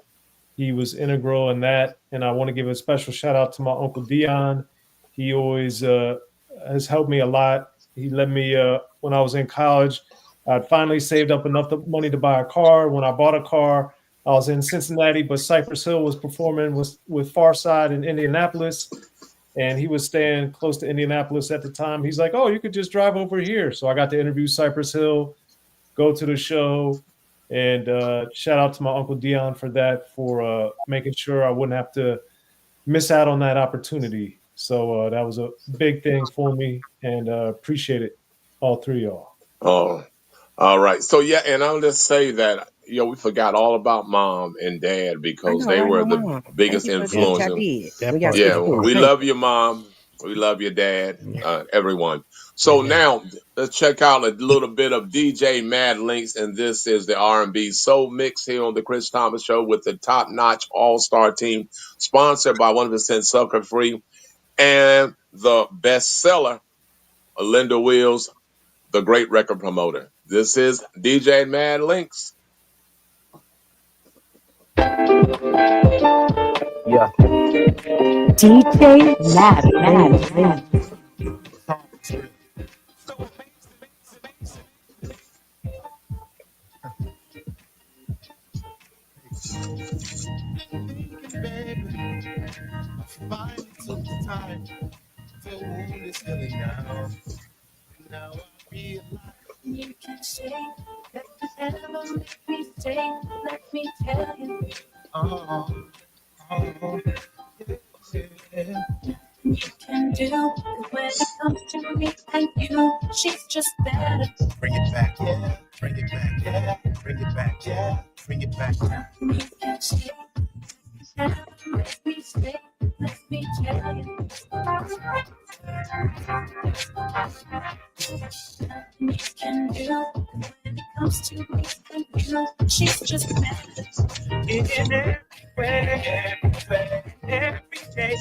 He was integral in that, and I want to give a special shout out to my uncle Dion. He always has helped me a lot. He let me when I was in college. I'd finally saved up enough money to buy a car. When I bought a car, I was in Cincinnati, but Cypress Hill was performing with Farside in Indianapolis, and he was staying close to Indianapolis at the time. He's like, "Oh, you could just drive over here." So I got to interview Cypress Hill, go to the show, and shout out to my Uncle Dion for that, for making sure I wouldn't have to miss out on that opportunity. So that was a big thing for me, and appreciate it, all three of y'all. Oh, all right. So yeah, and I'll just say that we forgot all about mom and dad because they were the biggest influence. Yeah, we love your mom, we love your dad, everyone. So now let's check out a little bit of DJ Mad Links, and this is the R&B Soul Mix here on the Chris Thomas Show with the top-notch all-star team, sponsored by 100% Sucker Free and the bestseller, Linda Wills, the great record promoter. This is DJ Mad Links. Yeah. DJ Mad Links. Now I realize you can say that you ever make me stay. Let me tell you. Yeah. can do when it comes to me and you. She's just better. Bring it back, yeah. Bring it back, yeah. Bring it back, yeah. Bring it back, yeah. You can stay. Let me stay. Let me tell you. You can do when it comes to me and you. She's just better. In everywhere, every day.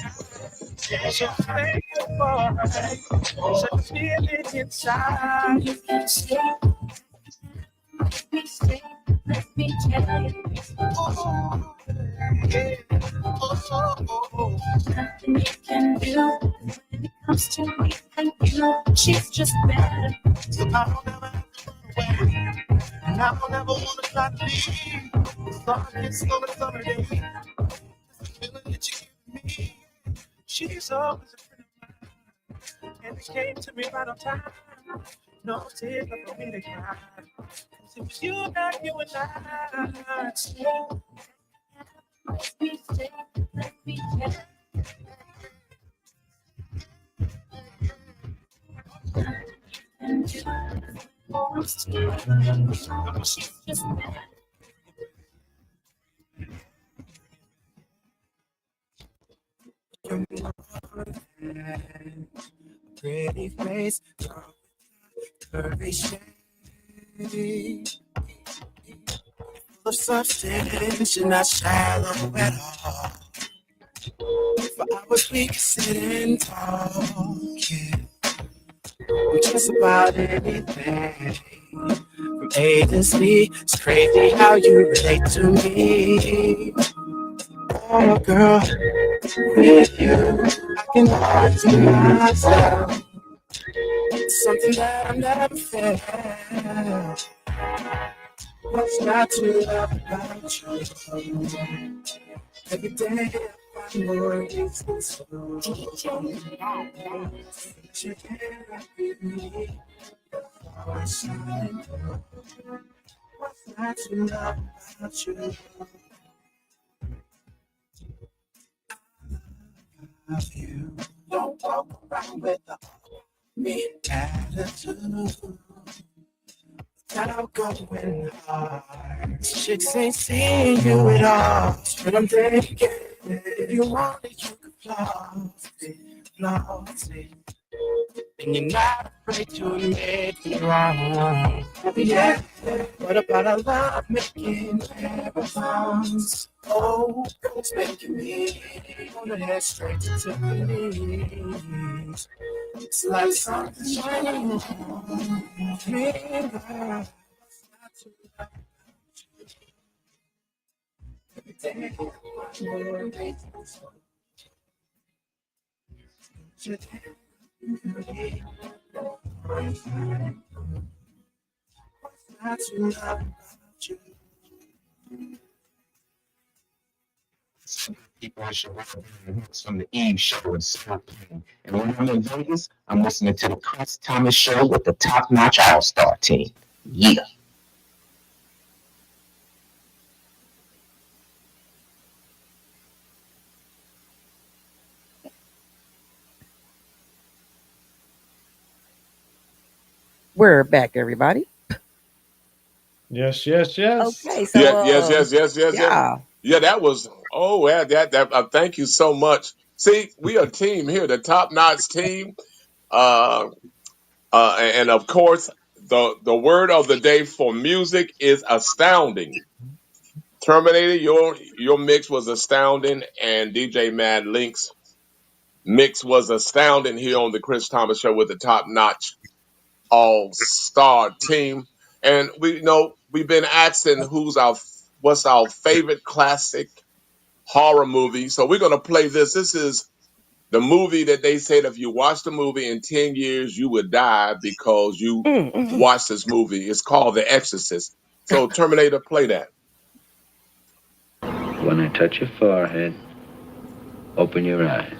She's your favorite. Such a feeling inside. You can stay. Let me stay. Let me tell you. Nothing you can do when it comes to me and you. She's just better. So I'll never have to run away. And I'll never want to try to leave. As long as it's on a summer day. The feeling that you give me. She's always a friend of mine. And it came to me right on time. No tears left for me to cry. 'Cause it was you, not you and I. Let me stay. Let me tell you. And you comes to me and you. She's just better. Pretty face, curvy shape, full of substance, you're not shallow at all. For hours we can sit and talk, yeah. Just about anything, from A to Z. It's crazy how you relate to me. Oh, girl, with you, I can lie to myself. It's something that I've never felt. What's not to love about you? Every day I find more reasons to you can't with me. What's not to love about you? Love you. Don't walk around with a mean attitude. Without going hard. Chicks ain't seeing you at all. But I'm thinking, if you want it, you can floss it. And you're not afraid to admit you're wrong. Yeah, what about our love making marathons? Oh, it's making me wanna head straight to the knees. It's like something's shining on me, girl. Every day, I'm more reasons. People I should hits from the Eve show and Smart Plane. And when I'm in Vegas, I'm listening to the Chris Thomas show with the top-notch all-star team. Yeah. We're back, everybody. Yes, yes, yes. Okay, so yes. Yeah, that was. Oh, yeah, that. Thank you so much. See, we are a team here, the top notch team. And of course, the word of the day for music is astounding. Terminator, your mix was astounding, and DJ Mad Link's mix was astounding here on the Chris Thomas Show with the top notch all star team. And we've been asking what's our favorite classic horror movie. So we're gonna play this. This is the movie that they said if you watch the movie in 10 years, you would die because you watched this movie. It's called The Exorcist. So Terminator, play that. When I touch your forehead, open your eyes.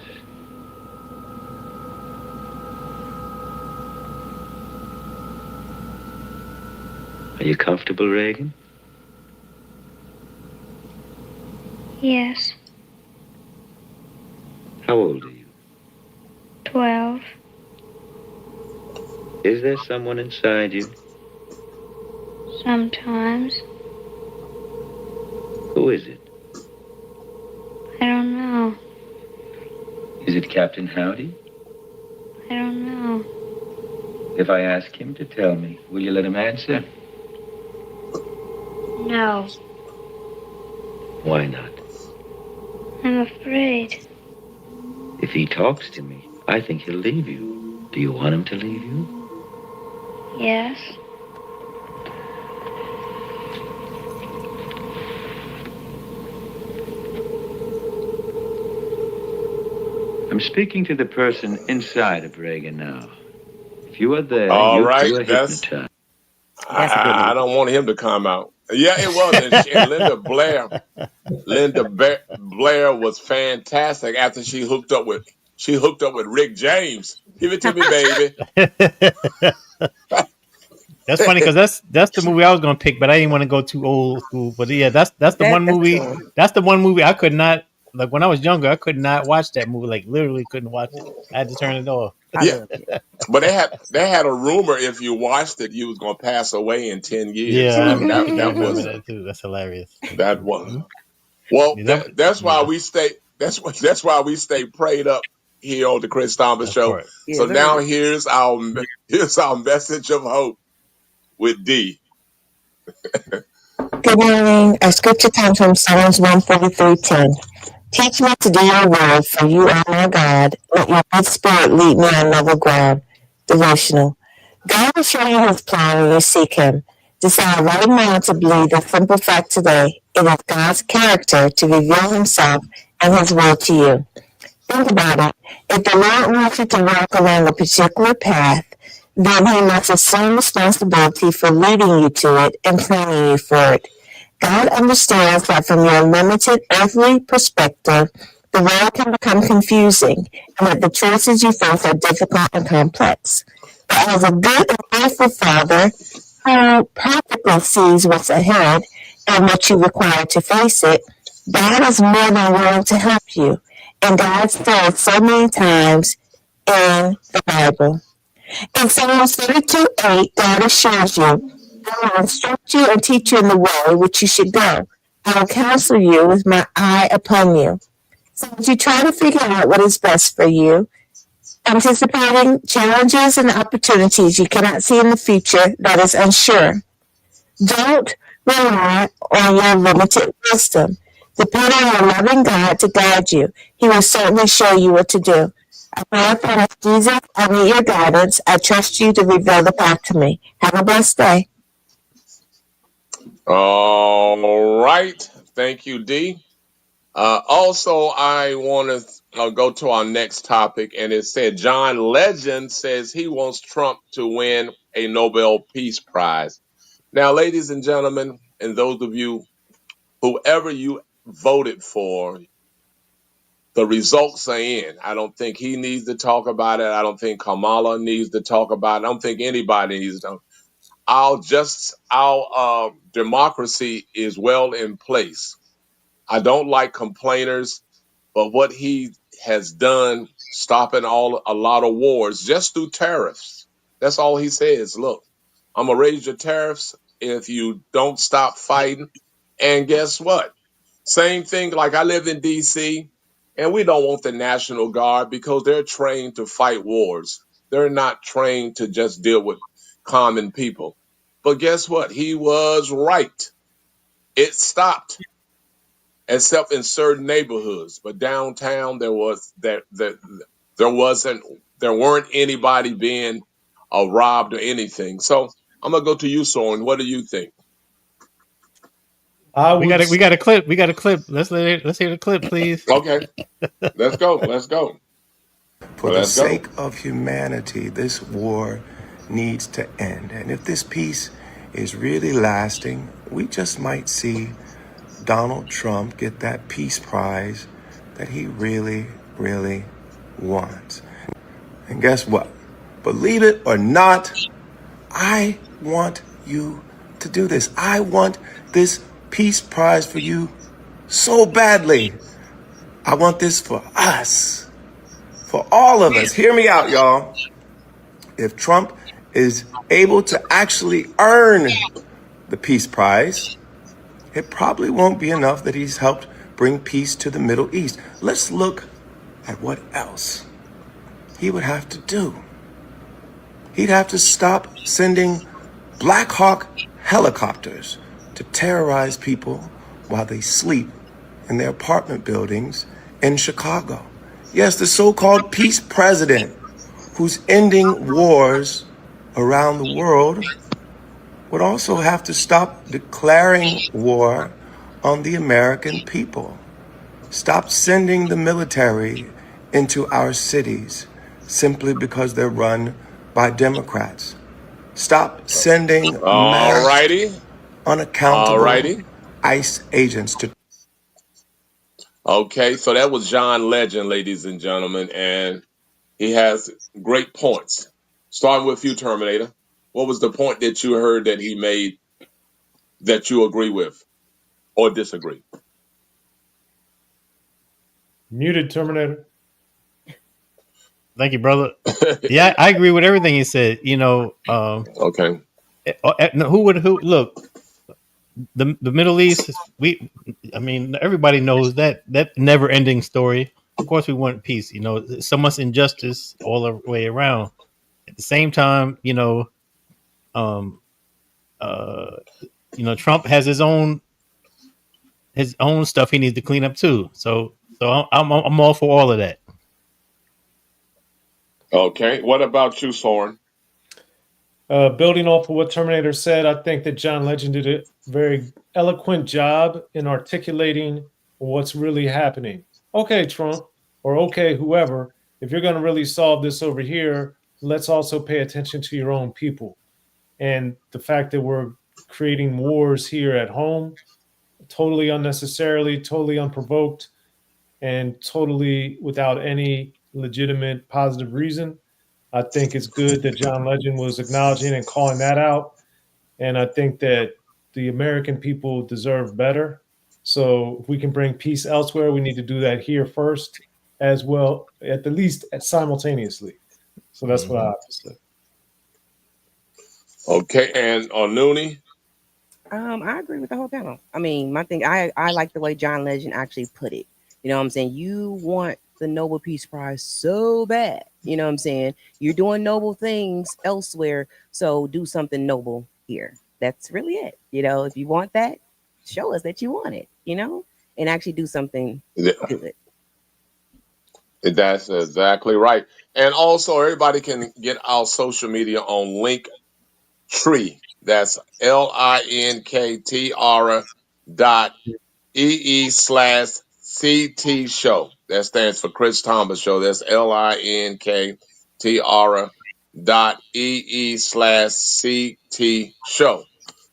Are you comfortable, Reagan? Yes, How old are you? 12. Is there someone inside you? Sometimes. Who is it? I don't know. Is it Captain Howdy? I don't know. If I ask him to tell me, will you let him answer? No. Why not? I'm afraid. If he talks to me, I think he'll leave you. Do you want him to leave you? Yes. I'm speaking to the person inside of Reagan now. If you are there, All you right, two are that's. hypnotized. I don't want him to come out. Yeah, it was. And Linda Blair was fantastic after she hooked up with Rick James. Give it to me, baby. That's funny because that's the movie I was gonna pick, but I didn't want to go too old school. But yeah, that's the one movie. That's the one movie I could not, like, when I was younger. I could not watch that movie. Like, literally couldn't watch it. I had to turn it off. Yeah, but they had a rumor if you watched it, you was gonna pass away in 10 years. Yeah, I That remember was that too. That's hilarious. that one. Well, that's why we stay. That's why we stay prayed up here on the Chris Thomas Show. course. So now here's our message of hope with D. Good morning. Our scripture comes from Psalms 143:10. Teach me to do your will, for you are my God. Let your good spirit lead me on level ground. Devotional. God will show you his plan when you seek him. Decide right now to believe the simple fact today. It is God's character to reveal himself and his will to you. Think about it. If the Lord wants you to walk along a particular path, then he must assume responsibility for leading you to it and planning you for it. God understands that from your limited earthly perspective, the road can become confusing and that the choices you face are difficult and complex. But as a good and faithful father who practically sees what's ahead and what you require to face it, God is more than willing to help you. And God said so many times in the Bible. In Psalms 32:8, God assures you, I will instruct you and teach you in the way which you should go. I will counsel you with my eye upon you. So as you try to figure out what is best for you, anticipating challenges and opportunities you cannot see in the future that is unsure, don't rely on your limited wisdom. Depend on your loving God to guide you. He will certainly show you what to do. I pray that Jesus, I need your guidance. I trust you to reveal the path to me. Have a blessed day. All right, thank you, D. Also, I want to go to our next topic, and it said John Legend says he wants Trump to win a Nobel Peace Prize. Now, ladies and gentlemen, and those of you, whoever you voted for, the results are in. I don't think he needs to talk about it. I don't think Kamala needs to talk about it. I don't think anybody needs to. Our democracy is well in place. I don't like complainers, but what he has done, stopping a lot of wars just through tariffs. That's all he says. Look, I'm gonna raise your tariffs if you don't stop fighting. And guess what? Same thing. Like, I live in D.C. and we don't want the National Guard because they're trained to fight wars. They're not trained to just deal with common people. But guess what? He was right. It stopped, except in certain neighborhoods. But downtown, there weren't anybody being robbed or anything. So I'm gonna go to you, Soren. What do you think? We got a clip. We got a clip. Let's hear the clip, please. Okay, let's go. Let's go. For the sake of humanity, this war needs to end. And if this peace is really lasting, we just might see Donald Trump get that peace prize that he really, really wants. And guess what? Believe it or not, I want you to do this. I want this peace prize for you so badly. I want this for us. For all of us, hear me out, y'all. If Trump is able to actually earn the Peace Prize, it probably won't be enough that he's helped bring peace to the Middle East. Let's look at what else he would have to do. He'd have to stop sending Black Hawk helicopters to terrorize people while they sleep in their apartment buildings in Chicago. Yes, the so-called peace president who's ending wars around the world would also have to stop declaring war on the American people. Stop sending the military into our cities simply because they're run by Democrats. Stop sending mass unaccountable ICE agents to. Okay, so that was John Legend, ladies and gentlemen, and he has great points. Starting with you, Terminator. What was the point that you heard that he made that you agree with or disagree? Muted, Terminator. Thank you, brother. Yeah, I agree with everything he said. Okay. Who look, the Middle East, everybody knows that never ending story. Of course we want peace, so much injustice all the way around. At the same time, Trump has his own stuff he needs to clean up too. So I'm all for all of that. Okay. What about you, Soren? Building off of what Terminator said, I think that John Legend did a very eloquent job in articulating what's really happening. Okay, Trump, or okay, whoever, if you're going to really solve this over here, let's also pay attention to your own people. And the fact that we're creating wars here at home, totally unnecessarily, totally unprovoked, and totally without any legitimate positive reason. I think it's good that John Legend was acknowledging and calling that out. And I think that the American people deserve better. So if we can bring peace elsewhere, we need to do that here first as well, at the least simultaneously. So that's what I have to say. Okay, and on Noonie? I agree with the whole panel. I mean, my thing, I like the way John Legend actually put it. You know what I'm saying? You want the Nobel Peace Prize so bad. You know what I'm saying? You're doing noble things elsewhere, so do something noble here. That's really it. If you want that, show us that you want it, and actually do something good. That's exactly right. And also, everybody can get our social media on Linktr.ee. That's linktr.ee/CTshow. That stands for Chris Thomas Show. That's linktr.ee/CTshow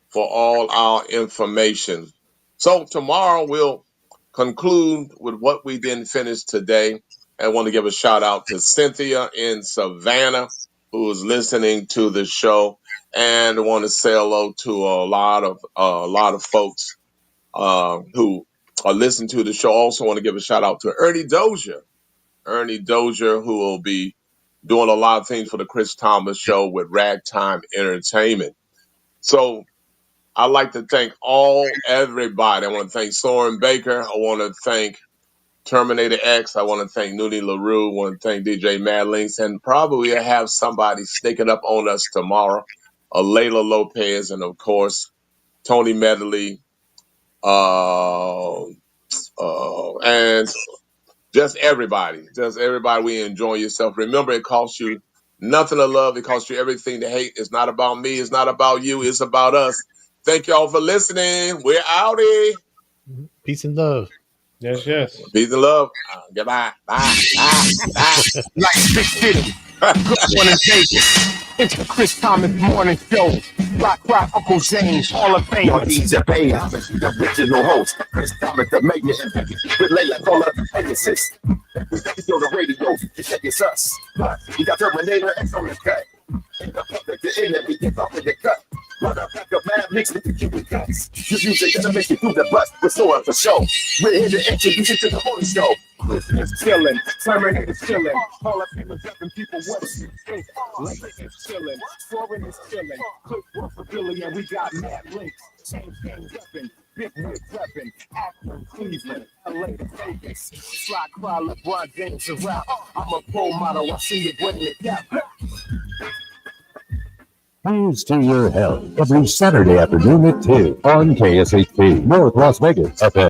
for all our information. So tomorrow we'll conclude with what we didn't finish today. I want to give a shout out to Cynthia in Savannah, who is listening to the show, and I want to say hello to a lot of folks who are listening to the show. Also want to give a shout out to Ernie Dozier, who will be doing a lot of things for the Chris Thomas Show with Ragtime Entertainment. So I'd like to thank everybody. I want to thank Soren Baker. I want to thank Terminator X. I want to thank Nudie LaRue. I want to thank DJ Mad Links. And probably I have somebody sneaking up on us tomorrow. Layla Lopez and, of course, Tony Medley. And just everybody. We enjoy yourself. Remember, it costs you nothing to love. It costs you everything to hate. It's not about me. It's not about you. It's about us. Thank y'all for listening. We're outie. Peace and love. Yes. Peace and love. Goodbye. Bye. Like Big City. Good morning, Vegas. It's the Chris Thomas Morning Show. Rock, Uncle James, Hall of Fame. DJ Bay, the original host. Chris Thomas, the mayor. With Layla, call up the Pegasus. We got to the radio, you check it's us. We got Terminator X on the cut. In the public, the internet, we get off in the cut. Run up, pack up, mad links with the Cuban guns. This music gonna make you through the bus. We're soaring for show. We're here to introduce you to the morning show. Christmas chillin', Terminator's chillin'. All of people dropping people what's Lincoln is chillin', Foreign is chillin'. Quick work for Billy and we got mad links. Same thing weapon, big wig weapon. Akron, Cleveland, LA, Vegas. Sly Cry, LeBron James around. I'm a role model, I see you bring the gap. Here's to your health every Saturday afternoon at 2 on KSHP North Las Vegas FM.